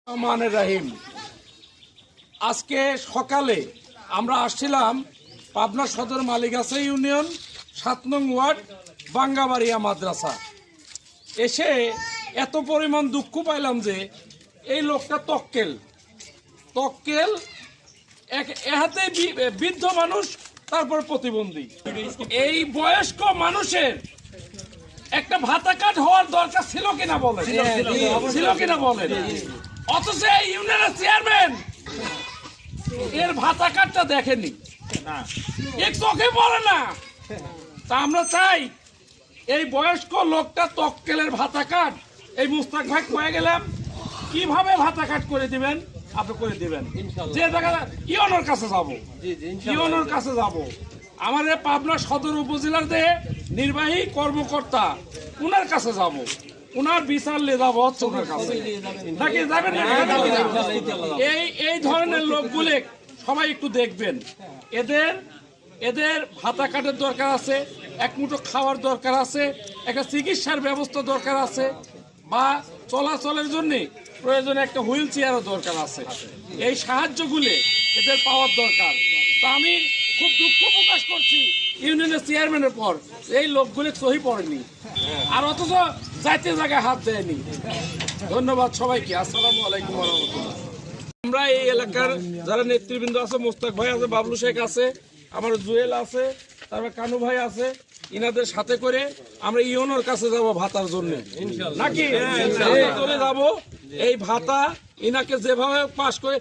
রহমানির রহিম। আজকে সকালে আমরা আসছিলাম পাবনা সদর মালিগাছা ইউনিয়ন ৭ নং ওয়ার্ড বাঙ্গাবাড়িয়া মাদ্রাসা। এসে এত পরিমাণ দুঃখ পাইলাম যে এই লোকটা তক্কেল এহাতে বৃদ্ধ মানুষ, তারপর প্রতিবন্ধী। এই বয়স্ক মানুষের একটা ভাতা কার্ড হওয়ার দরকার ছিল কিনা বলেন, অথচ এই ইউনিয়নের চেয়ারম্যান এর ভাতা কার্ডটা দেখেনি, এক চোখে পড়ে না। তা আমরা চাই এই বয়স্ক লোকটা তক্কেলের ভাতা কার্ড এই মুস্তাক ভাই কয়ে গেলাম কিভাবে ভাতা কার্ড করে দিবেন, আপনি করে দিবেন। যে জায়গা ইউনোর কাছে যাবো, আমাদের পাবনা সদর উপজেলার যে নির্বাহী কর্মকর্তা উনার কাছে যাব, উনার বিচার নিয়ে যাবো ওনার কাছে, নাকি যাবেন না? এই ধরনের লোকগুলো সবাই একটু দেখবেন। এদের ভাতা কার্ডের দরকার আছে, এক মুঠো খাওয়ার দরকার আছে, একটা চিকিৎসার ব্যবস্থা দরকার আছে, বা চলাচলের জন্য প্রয়োজনে একটা হুইল চেয়ারও দরকার আছে। এই সাহায্যগুলো এদের পাওয়ার দরকার। তা আমি খুব দুঃখ প্রকাশ করছি ইউনিয়নের চেয়ারম্যানের পর এই লোকগুলো সহি পড়েনি, আর অথচ জাতীয় জায়গায় হাত দেয়নি। ধন্যবাদ সবাইকে। আসসালামু আলাইকুম ওয়া রাহমাতুল্লাহ। আমরা এই এলাকার যারা নেতৃবৃন্দ আছে, মোস্তাক ভাই আছে, বাবলু শেখ আছে, আমার জুয়েল আছে, তারপর কানু ভাই আছে, ইনাদের সাথে করে আমরা ইউনোর কাছে যাব ভাতার জন্য, নাকি চলে যাব। এই ভাতা ইনাকে যেভাবে পাশ করে